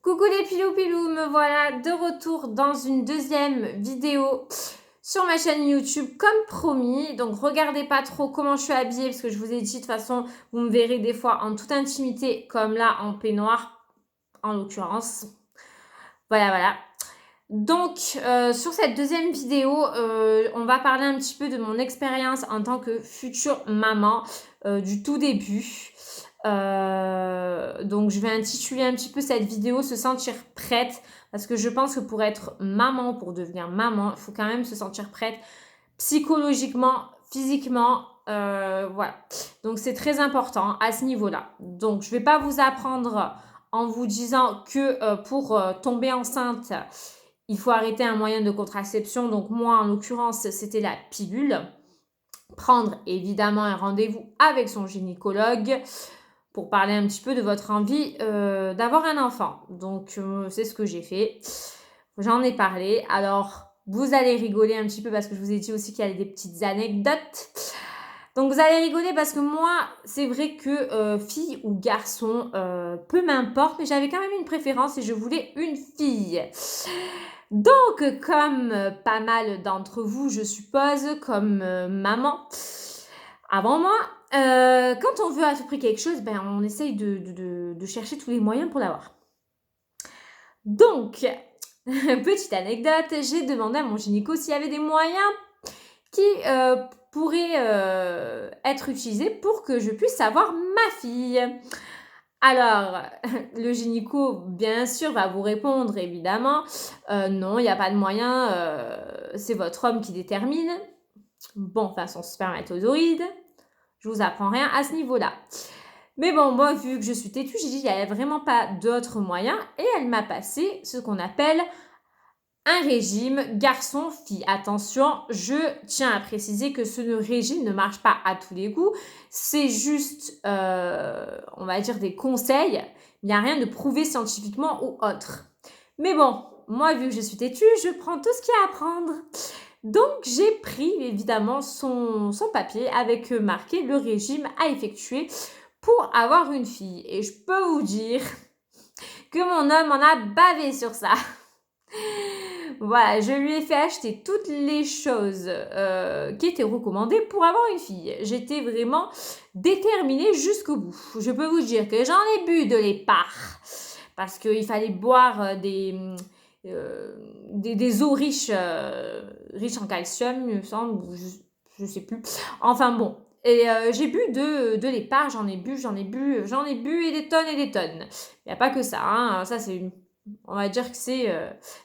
Coucou les pilou pilou, me voilà de retour dans une deuxième vidéo sur ma chaîne YouTube comme promis. Donc regardez pas trop comment je suis habillée parce que je vous ai dit de toute façon vous me verrez des fois en toute intimité comme là en peignoir en l'occurrence. Voilà. Donc sur cette deuxième vidéo on va parler un petit peu de mon expérience en tant que future maman du tout début. Donc je vais intituler un petit peu cette vidéo se sentir prête parce que je pense que pour être maman, pour devenir maman, il faut quand même se sentir prête psychologiquement, physiquement, voilà. Donc c'est très important à ce niveau-là. Donc je vais pas vous apprendre en vous disant que pour tomber enceinte, il faut arrêter un moyen de contraception. Donc moi en l'occurrence c'était la pilule. Prendre évidemment un rendez-vous avec son gynécologue pour parler un petit peu de votre envie d'avoir un enfant. Donc, c'est ce que j'ai fait. J'en ai parlé. Alors, vous allez rigoler un petit peu parce que je vous ai dit aussi qu'il y avait des petites anecdotes. Donc, vous allez rigoler parce que moi, c'est vrai que fille ou garçon, peu m'importe, mais j'avais quand même une préférence et je voulais une fille. Donc, comme pas mal d'entre vous, je suppose, comme maman, avant moi, quand on veut à tout prix quelque chose, ben, on essaye de chercher tous les moyens pour l'avoir. Donc, petite anecdote, j'ai demandé à mon gynéco s'il y avait des moyens qui pourraient être utilisés pour que je puisse avoir ma fille. Alors, le gynéco, bien sûr, va vous répondre, évidemment, non, il n'y a pas de moyen, c'est votre homme qui détermine. Bon, enfin, son spermatozoïde. Je vous apprends rien à ce niveau-là. Mais bon, moi, vu que je suis têtue, j'ai dit qu'il n'y avait vraiment pas d'autres moyens. Et elle m'a passé ce qu'on appelle un régime garçon-fille. Attention, je tiens à préciser que ce régime ne marche pas à tous les coups. C'est juste, on va dire, des conseils. Il n'y a rien de prouvé scientifiquement ou autre. Mais bon, moi, vu que je suis têtue, je prends tout ce qu'il y a à prendre. Donc, j'ai pris évidemment son papier avec marqué le régime à effectuer pour avoir une fille. Et je peux vous dire que mon homme en a bavé sur ça. Voilà, je lui ai fait acheter toutes les choses qui étaient recommandées pour avoir une fille. J'étais vraiment déterminée jusqu'au bout. Je peux vous dire que j'en ai bu de l'épar parce qu'il fallait boire des eaux riches en calcium, il me semble, je sais plus. Enfin bon. Et j'ai bu de l'épar, j'en ai bu et des tonnes et des tonnes. Il n'y a pas que ça, hein. Ça c'est on va dire que c'est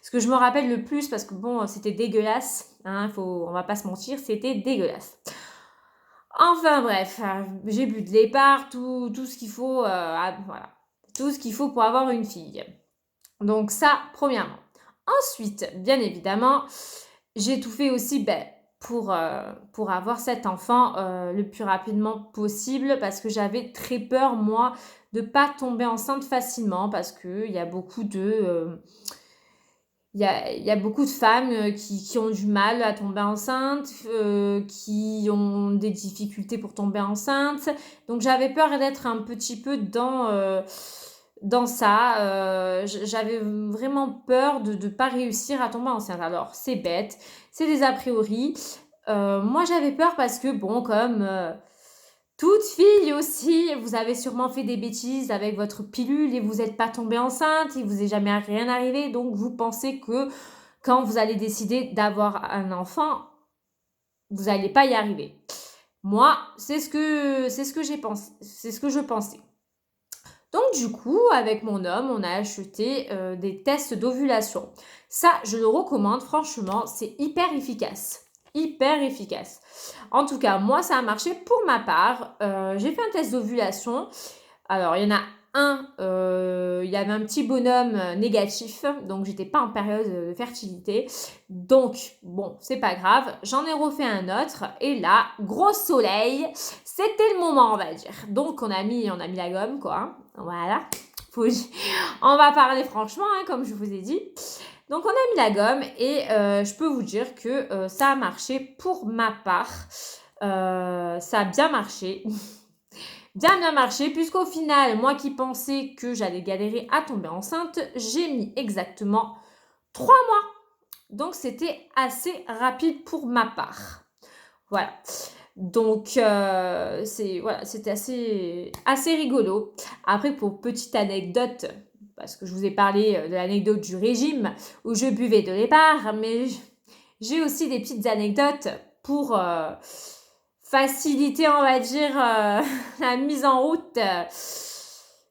ce que je me rappelle le plus parce que bon, c'était dégueulasse, hein, on va pas se mentir, c'était dégueulasse. Enfin bref, j'ai bu de l'épar, tout ce qu'il faut, voilà, tout ce qu'il faut pour avoir une fille. Donc ça, premièrement. Ensuite, bien évidemment, j'ai tout fait aussi pour avoir cet enfant le plus rapidement possible parce que j'avais très peur, moi, de ne pas tomber enceinte facilement parce qu'il y a beaucoup de... il y a beaucoup de femmes qui ont du mal à tomber enceinte, qui ont des difficultés pour tomber enceinte. Donc j'avais peur d'être un petit peu dans ça. J'avais vraiment peur de ne pas réussir à tomber enceinte. Alors c'est bête, c'est des a priori. Moi j'avais peur parce que bon, comme toute fille aussi, vous avez sûrement fait des bêtises avec votre pilule et vous n'êtes pas tombée enceinte, il vous est jamais rien arrivé, donc vous pensez que quand vous allez décider d'avoir un enfant, vous n'allez pas y arriver. Moi, c'est ce que j'ai pensé, c'est ce que je pensais. Donc du coup, avec mon homme, on a acheté des tests d'ovulation. Ça, je le recommande, franchement, c'est hyper efficace. Hyper efficace. En tout cas, moi, ça a marché pour ma part. J'ai fait un test d'ovulation. Alors, il y en a un, il y avait un petit bonhomme négatif, donc j'étais pas en période de fertilité. Donc, bon, c'est pas grave. J'en ai refait un autre, et là, gros soleil, c'était le moment, on va dire. Donc, on a mis la gomme, quoi. Hein. Voilà. On va parler franchement, hein, comme je vous ai dit. Donc, on a mis la gomme, et je peux vous dire que ça a marché pour ma part. Ça a bien marché. bien marché, puisqu'au final, moi qui pensais que j'allais galérer à tomber enceinte, j'ai mis exactement 3 mois. Donc, c'était assez rapide pour ma part. Voilà. Donc, voilà, c'était assez rigolo. Après, pour petite anecdote, parce que je vous ai parlé de l'anecdote du régime où je buvais de l'épargne, mais j'ai aussi des petites anecdotes pour faciliter, on va dire, la mise en route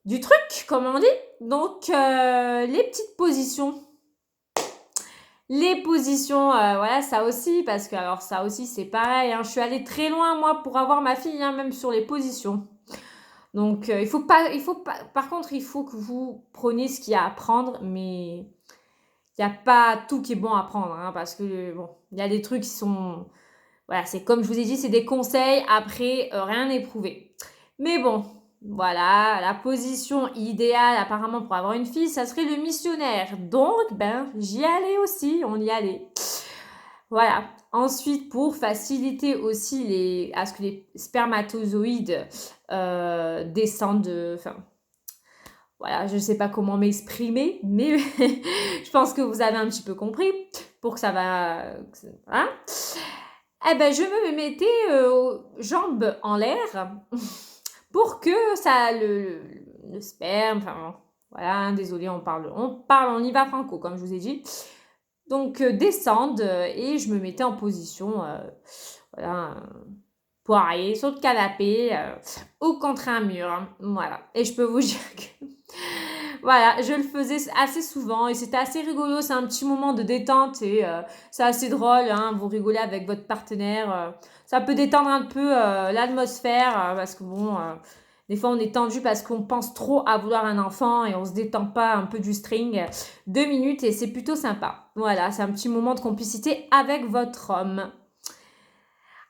du truc, comme on dit. Donc, les petites positions. Les positions, voilà, ça aussi, parce que alors ça aussi, c'est pareil, hein, je suis allée très loin, moi, pour avoir ma fille, hein, même sur les positions. Donc, il faut pas, par contre, il faut que vous preniez ce qu'il y a à prendre, mais il n'y a pas tout qui est bon à prendre, hein, parce que, bon, il y a des trucs qui sont, voilà, c'est comme je vous ai dit, c'est des conseils, après, rien n'est prouvé. Mais bon, voilà, la position idéale apparemment pour avoir une fille, ça serait le missionnaire. Donc, ben, j'y allais aussi, on y allait. Voilà. Ensuite, pour faciliter aussi à ce que les spermatozoïdes descendent, enfin, voilà, je ne sais pas comment m'exprimer, mais je pense que vous avez un petit peu compris pour que ça va, hein. Eh ben, je me mettais jambes en l'air pour que ça, le sperme, enfin, voilà, désolé, on y va franco, comme je vous ai dit. Donc, descende et je me mettais en position, voilà, poirier sur le canapé ou contre un mur. Hein, voilà. Et je peux vous dire que voilà, je le faisais assez souvent et c'était assez rigolo. C'est un petit moment de détente et c'est assez drôle. Hein, vous rigolez avec votre partenaire. Ça peut détendre un peu l'atmosphère parce que bon, des fois on est tendu parce qu'on pense trop à vouloir un enfant et on se détend pas un peu du string. 2 minutes et c'est plutôt sympa. Voilà, c'est un petit moment de complicité avec votre homme.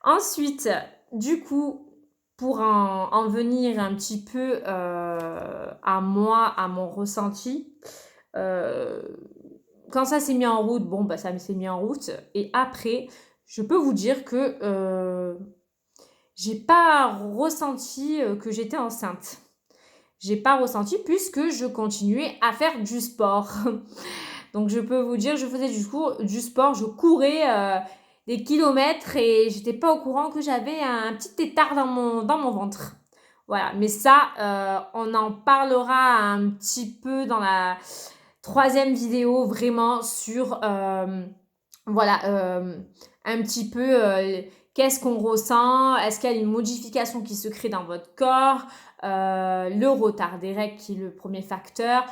Ensuite, du coup, pour en venir un petit peu à moi, à mon ressenti, quand ça s'est mis en route, bon, bah, ça s'est mis en route. Et après, je peux vous dire que j'ai pas ressenti que j'étais enceinte. J'ai pas ressenti puisque je continuais à faire du sport. Donc, je peux vous dire, je faisais du sport, je courais des kilomètres et j'étais pas au courant que j'avais un petit tétard dans mon ventre. Voilà, mais ça, on en parlera un petit peu dans la 3e vidéo, vraiment sur, voilà, un petit peu qu'est-ce qu'on ressent, est-ce qu'il y a une modification qui se crée dans votre corps, le retard des règles qui est le premier facteur.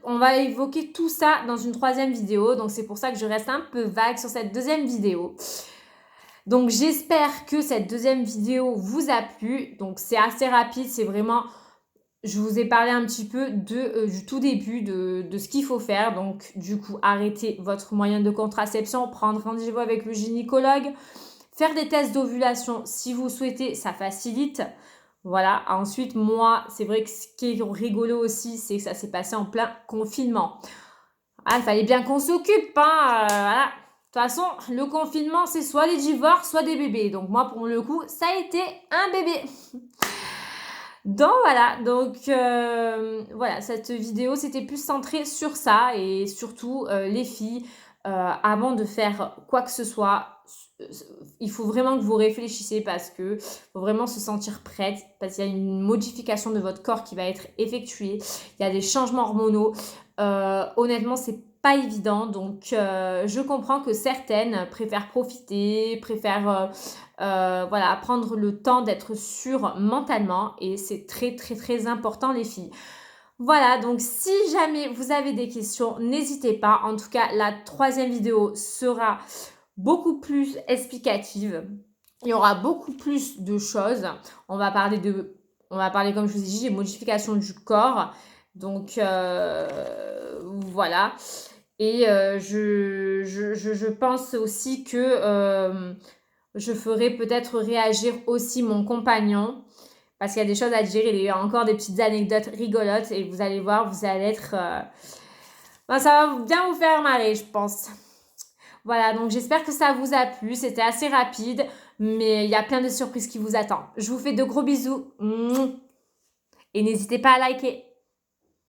On va évoquer tout ça dans une 3e vidéo, donc c'est pour ça que je reste un peu vague sur cette 2e vidéo. Donc j'espère que cette 2e vidéo vous a plu. Donc c'est assez rapide, c'est vraiment, je vous ai parlé un petit peu du tout début de ce qu'il faut faire. Donc du coup, arrêter votre moyen de contraception, prendre rendez-vous avec le gynécologue, faire des tests d'ovulation si vous souhaitez, ça facilite. Voilà, ensuite, moi, c'est vrai que ce qui est rigolo aussi, c'est que ça s'est passé en plein confinement. Ah, il fallait bien qu'on s'occupe, hein, voilà. De toute façon, le confinement, c'est soit les divorces, soit des bébés. Donc moi, pour le coup, ça a été un bébé. Donc voilà, cette vidéo, c'était plus centré sur ça et surtout les filles, avant de faire quoi que ce soit, il faut vraiment que vous réfléchissiez parce que faut vraiment se sentir prête parce qu'il y a une modification de votre corps qui va être effectuée. Il y a des changements hormonaux. Honnêtement, c'est pas évident. Donc, je comprends que certaines préfèrent profiter, préfèrent voilà, prendre le temps d'être sûres mentalement et c'est très, très, très important, les filles. Voilà, donc si jamais vous avez des questions, n'hésitez pas. En tout cas, la 3e vidéo sera beaucoup plus explicative. Il y aura beaucoup plus de choses. On va parler, comme je vous ai dit, des modifications du corps. Donc, voilà. Et je pense aussi que je ferai peut-être réagir aussi mon compagnon. Parce qu'il y a des choses à dire. Il y a encore des petites anecdotes rigolotes. Et vous allez voir, vous allez être... ben, ça va bien vous faire marrer, je pense. Voilà, donc j'espère que ça vous a plu. C'était assez rapide. mais il y a plein de surprises qui vous attendent. Je vous fais de gros bisous. Et n'hésitez pas à liker.